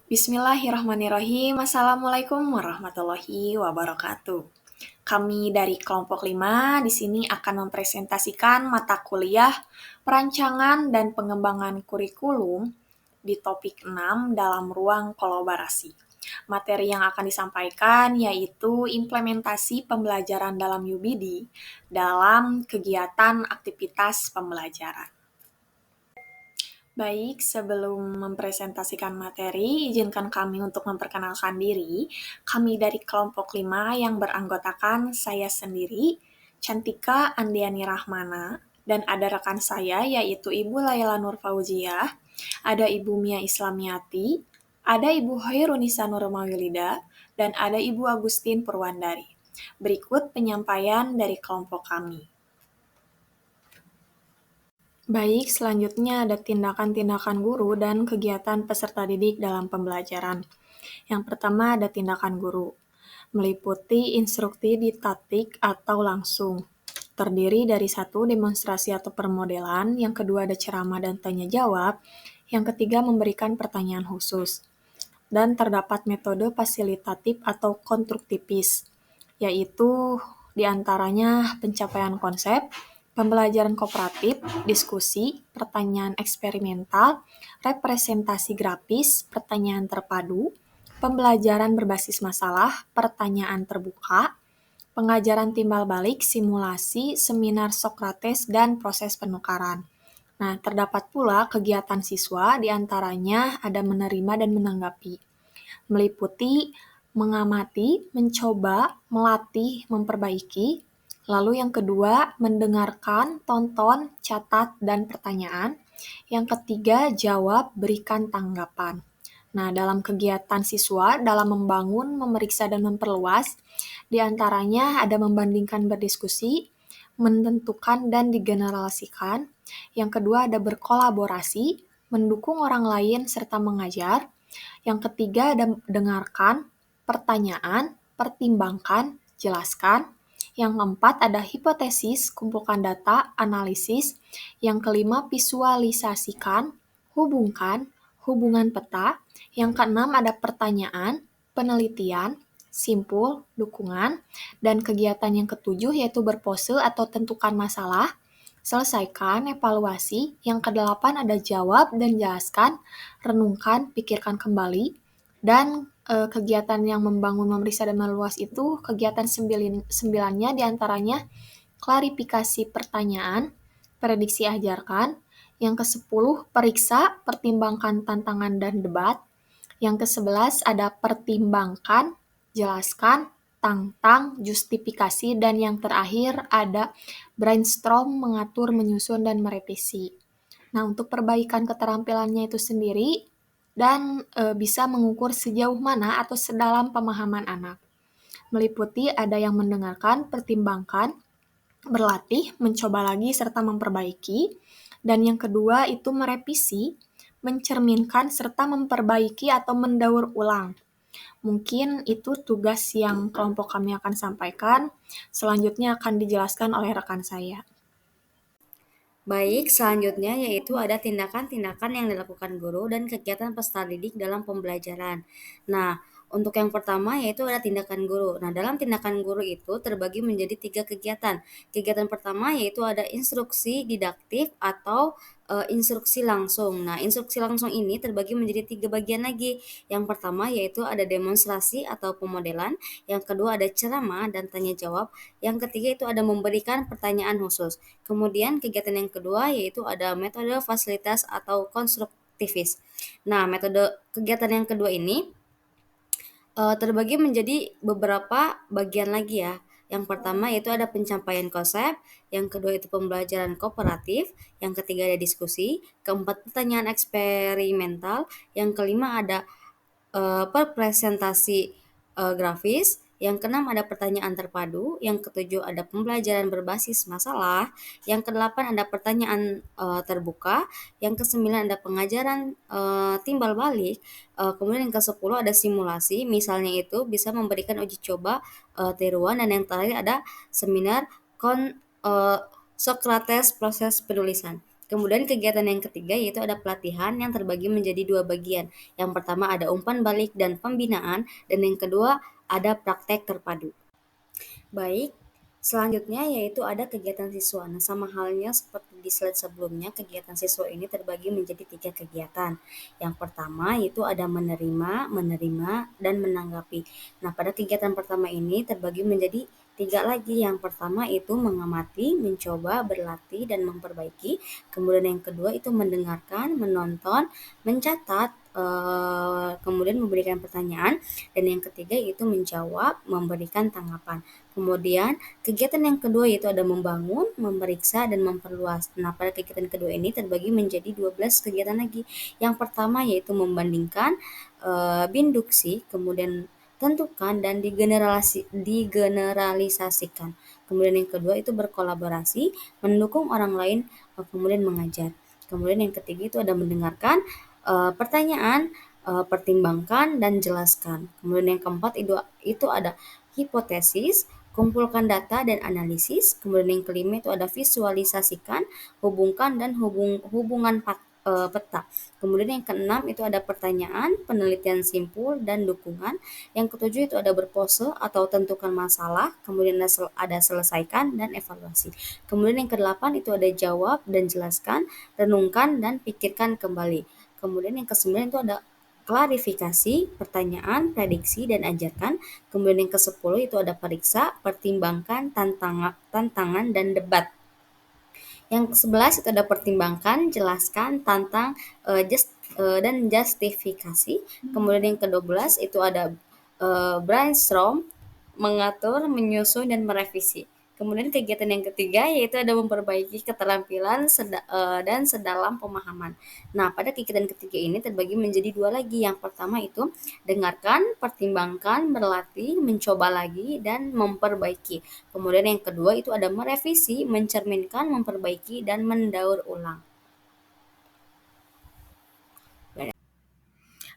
Bismillahirrahmanirrahim. Assalamualaikum warahmatullahi wabarakatuh. Kami dari kelompok 5 di sini akan mempresentasikan mata kuliah perancangan dan pengembangan kurikulum di topik 6 dalam ruang kolaborasi. Materi yang akan disampaikan yaitu implementasi pembelajaran dalam UBD dalam kegiatan aktivitas pembelajaran. Baik, sebelum mempresentasikan materi, izinkan kami untuk memperkenalkan diri. Kami dari kelompok 5 yang beranggotakan saya sendiri, Cantika Andiani Rahmana, dan ada rekan saya yaitu Ibu Laila Nur Fauziah, ada Ibu Mia Islamiati, ada Ibu Hoirunisa Nurmawilida, dan ada Ibu Agustin Purwandari. Berikut penyampaian dari kelompok kami. Baik, selanjutnya ada tindakan-tindakan guru dan kegiatan peserta didik dalam pembelajaran. Yang pertama ada tindakan guru, meliputi instruksi didaktik atau langsung. Terdiri dari 1 demonstrasi atau permodelan, yang kedua ada ceramah dan tanya jawab, yang ketiga memberikan pertanyaan khusus. Dan terdapat metode fasilitatif atau konstruktivis, yaitu diantaranya pencapaian konsep, pembelajaran kooperatif, diskusi, pertanyaan eksperimental, representasi grafis, pertanyaan terpadu, pembelajaran berbasis masalah, pertanyaan terbuka, pengajaran timbal balik, simulasi, seminar Sokrates, dan proses penukaran. Nah, terdapat pula kegiatan siswa, diantaranya ada menerima dan menanggapi, meliputi mengamati, mencoba, melatih, memperbaiki. Lalu yang kedua, mendengarkan, tonton, catat, dan pertanyaan. Yang ketiga, jawab, berikan tanggapan. Nah, dalam kegiatan siswa, dalam membangun, memeriksa, dan memperluas, diantaranya ada membandingkan berdiskusi, menentukan dan digeneralisasikan. Yang kedua, ada berkolaborasi, mendukung orang lain, serta mengajar. Yang ketiga ada dengarkan, pertanyaan, pertimbangkan, jelaskan. Yang keempat ada hipotesis, kumpulkan data, analisis. Yang kelima visualisasikan, hubungkan, hubungan peta. Yang keenam ada pertanyaan, penelitian, simpul, dukungan. Dan kegiatan yang ketujuh yaitu berpose atau tentukan masalah, selesaikan, evaluasi. Yang kedelapan ada jawab dan jelaskan, renungkan, pikirkan kembali. Dan kegiatan yang membangun, memeriksa, dan meluas itu kegiatan sembilannya diantaranya klarifikasi pertanyaan, prediksi ajarkan. Yang ke-10 periksa, pertimbangkan tantangan dan debat. Yang ke-11 ada pertimbangkan, jelaskan, tantang, justifikasi, dan yang terakhir ada brainstorm, mengatur, menyusun, dan merevisi. Nah, untuk perbaikan keterampilannya itu sendiri dan bisa mengukur sejauh mana atau sedalam pemahaman anak. Meliputi ada yang mendengarkan, pertimbangkan, berlatih, mencoba lagi, serta memperbaiki. Dan yang kedua itu merevisi, mencerminkan, serta memperbaiki atau mendaur ulang. Mungkin itu tugas yang kelompok kami akan sampaikan. Selanjutnya akan dijelaskan oleh rekan saya. Baik, selanjutnya yaitu ada tindakan-tindakan yang dilakukan guru dan kegiatan peserta didik dalam pembelajaran. Nah, untuk yang pertama yaitu ada tindakan guru. Nah, dalam tindakan guru itu terbagi menjadi 3 kegiatan. Kegiatan pertama yaitu ada instruksi didaktif atau instruksi langsung. Nah, instruksi langsung ini terbagi menjadi 3 bagian lagi. Yang pertama yaitu ada demonstrasi atau pemodelan, yang kedua ada ceramah dan tanya jawab, yang ketiga itu ada memberikan pertanyaan khusus. Kemudian kegiatan yang kedua yaitu ada metode fasilitas atau konstruktivis. Nah, metode kegiatan yang kedua ini terbagi menjadi beberapa bagian lagi ya. Yang pertama yaitu ada pencapaian konsep, yang kedua itu pembelajaran kooperatif, yang ketiga ada diskusi, keempat pertanyaan eksperimental, yang kelima ada presentasi grafis, yang keenam ada pertanyaan terpadu, yang ketujuh ada pembelajaran berbasis masalah, yang kedelapan ada pertanyaan terbuka, yang kesembilan ada pengajaran timbal balik, kemudian yang kesepuluh ada simulasi, misalnya itu bisa memberikan uji coba tiruan, dan yang terakhir ada seminar Sokrates proses penulisan. Kemudian kegiatan yang ketiga yaitu ada pelatihan yang terbagi menjadi dua bagian. Yang pertama ada umpan balik dan pembinaan, dan yang kedua ada praktek terpadu. Baik, selanjutnya yaitu ada kegiatan siswa. Nah, sama halnya seperti di slide sebelumnya, kegiatan siswa ini terbagi menjadi tiga kegiatan. Yang pertama yaitu ada menerima, dan menanggapi. Nah, pada kegiatan pertama ini terbagi menjadi tiga lagi. Yang pertama itu mengamati, mencoba, berlatih, dan memperbaiki. Kemudian yang kedua itu mendengarkan, menonton, mencatat, kemudian memberikan pertanyaan. Dan yang ketiga itu menjawab, memberikan tanggapan. Kemudian kegiatan yang kedua yaitu ada membangun, memeriksa, dan memperluas. Nah, pada kegiatan kedua ini terbagi menjadi 12 kegiatan lagi. Yang pertama yaitu membandingkan, binduksi, kemudian tentukan, dan digeneralisasikan. Kemudian yang kedua itu berkolaborasi, mendukung orang lain, kemudian mengajar. Kemudian yang ketiga itu ada mendengarkan, pertanyaan, pertimbangkan, dan jelaskan. Kemudian yang keempat itu ada hipotesis, kumpulkan data dan analisis. Kemudian yang kelima itu ada visualisasikan, hubungkan, dan hubungan peta. Kemudian yang keenam itu ada pertanyaan, penelitian simpul, dan dukungan. Yang ketujuh itu ada berpose atau tentukan masalah. Kemudian ada selesaikan dan evaluasi. Kemudian yang kedelapan itu ada jawab dan jelaskan, renungkan, dan pikirkan kembali. Kemudian yang kesembilan itu ada klarifikasi, pertanyaan, prediksi, dan ajarkan. Kemudian yang ke-10 itu ada periksa, pertimbangkan, tantangan, dan debat. Yang ke-11 itu ada pertimbangkan, jelaskan, tantang, dan justifikasi. Kemudian yang ke-12 itu ada brainstorm, mengatur, menyusun, dan merevisi. Kemudian kegiatan yang ketiga yaitu ada memperbaiki keterampilan dan sedalam pemahaman. Nah, pada kegiatan ketiga ini terbagi menjadi dua lagi. Yang pertama itu dengarkan, pertimbangkan, berlatih, mencoba lagi, dan memperbaiki. Kemudian yang kedua itu ada merevisi, mencerminkan, memperbaiki, dan mendaur ulang.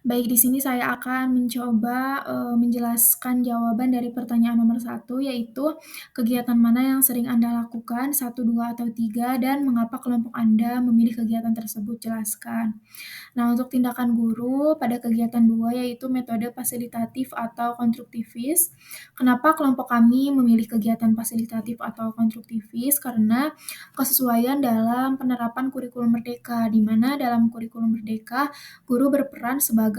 Baik, di sini saya akan mencoba menjelaskan jawaban dari pertanyaan nomor satu, yaitu kegiatan mana yang sering Anda lakukan, satu, dua, atau tiga, dan mengapa kelompok Anda memilih kegiatan tersebut, jelaskan. Nah, untuk tindakan guru pada kegiatan 2 yaitu metode fasilitatif atau konstruktivis. Kenapa kelompok kami memilih kegiatan fasilitatif atau konstruktivis? Karena kesesuaian dalam penerapan kurikulum merdeka, di mana dalam kurikulum merdeka guru berperan sebagai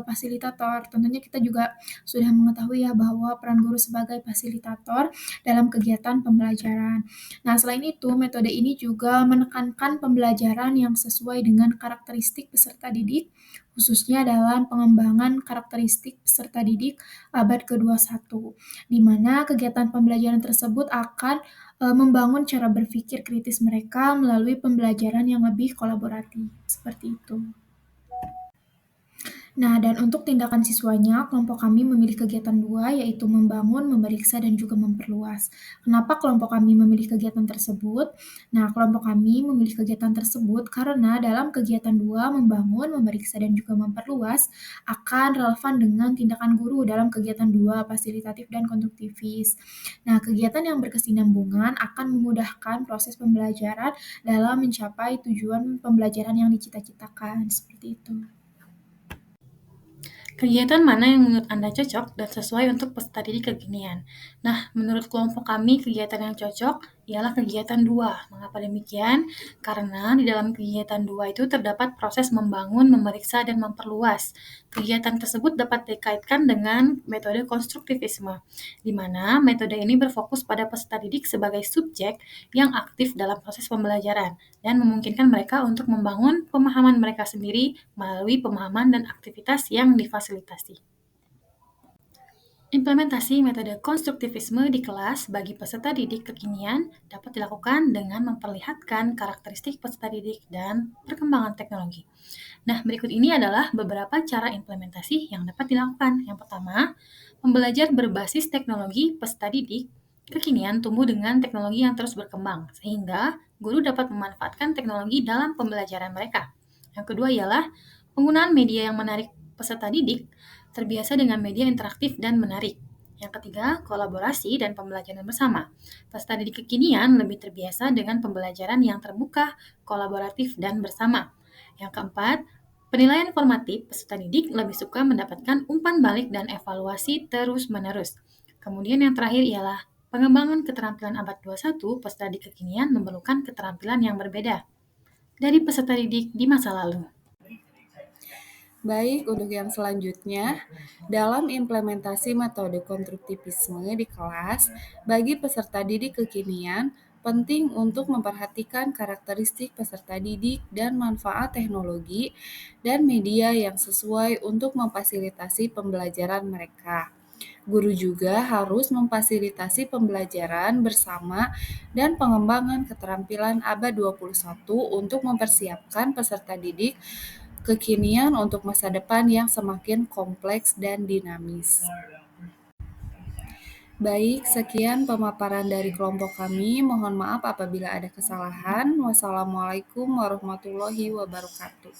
fasilitator. Tentunya kita juga sudah mengetahui ya bahwa peran guru sebagai fasilitator dalam kegiatan pembelajaran. Nah, selain itu, metode ini juga menekankan pembelajaran yang sesuai dengan karakteristik peserta didik, khususnya dalam pengembangan karakteristik peserta didik abad ke-21, di mana kegiatan pembelajaran tersebut akan membangun cara berpikir kritis mereka melalui pembelajaran yang lebih kolaboratif. Seperti itu. Nah, dan untuk tindakan siswanya, kelompok kami memilih kegiatan 2, yaitu membangun, memeriksa, dan juga memperluas. Kenapa kelompok kami memilih kegiatan tersebut? Nah, kelompok kami memilih kegiatan tersebut karena dalam kegiatan 2, membangun, memeriksa, dan juga memperluas, akan relevan dengan tindakan guru dalam kegiatan 2, fasilitatif dan konstruktivis. Nah, kegiatan yang berkesinambungan akan memudahkan proses pembelajaran dalam mencapai tujuan pembelajaran yang dicita-citakan. Seperti itu. Kegiatan mana yang menurut Anda cocok dan sesuai untuk peserta didik kekinian? Nah, menurut kelompok kami, kegiatan yang cocok ialah kegiatan 2. Mengapa demikian? Karena di dalam kegiatan 2 itu terdapat proses membangun, memeriksa, dan memperluas. Kegiatan tersebut dapat dikaitkan dengan metode konstruktivisme, di mana metode ini berfokus pada peserta didik sebagai subjek yang aktif dalam proses pembelajaran dan memungkinkan mereka untuk membangun pemahaman mereka sendiri melalui pemahaman dan aktivitas yang difasilitasi. Implementasi metode konstruktivisme di kelas bagi peserta didik kekinian dapat dilakukan dengan memperlihatkan karakteristik peserta didik dan perkembangan teknologi. Nah, berikut ini adalah beberapa cara implementasi yang dapat dilakukan. Yang pertama, pembelajar berbasis teknologi peserta didik kekinian tumbuh dengan teknologi yang terus berkembang, sehingga guru dapat memanfaatkan teknologi dalam pembelajaran mereka. Yang kedua ialah penggunaan media yang menarik peserta didik terbiasa dengan media interaktif dan menarik. Yang ketiga, kolaborasi dan pembelajaran bersama. Peserta didik kekinian lebih terbiasa dengan pembelajaran yang terbuka, kolaboratif, dan bersama. Yang keempat, penilaian formatif. Peserta didik lebih suka mendapatkan umpan balik dan evaluasi terus-menerus. Kemudian yang terakhir ialah pengembangan keterampilan abad 21, peserta didik kekinian memerlukan keterampilan yang berbeda dari peserta didik di masa lalu. Baik, untuk yang selanjutnya, dalam implementasi metode konstruktivisme di kelas, bagi peserta didik kekinian, penting untuk memperhatikan karakteristik peserta didik dan manfaat teknologi dan media yang sesuai untuk memfasilitasi pembelajaran mereka. Guru juga harus memfasilitasi pembelajaran bersama dan pengembangan keterampilan abad 21 untuk mempersiapkan peserta didik kekinian untuk masa depan yang semakin kompleks dan dinamis. Baik, sekian pemaparan dari kelompok kami. Mohon maaf apabila ada kesalahan. Wassalamualaikum warahmatullahi wabarakatuh.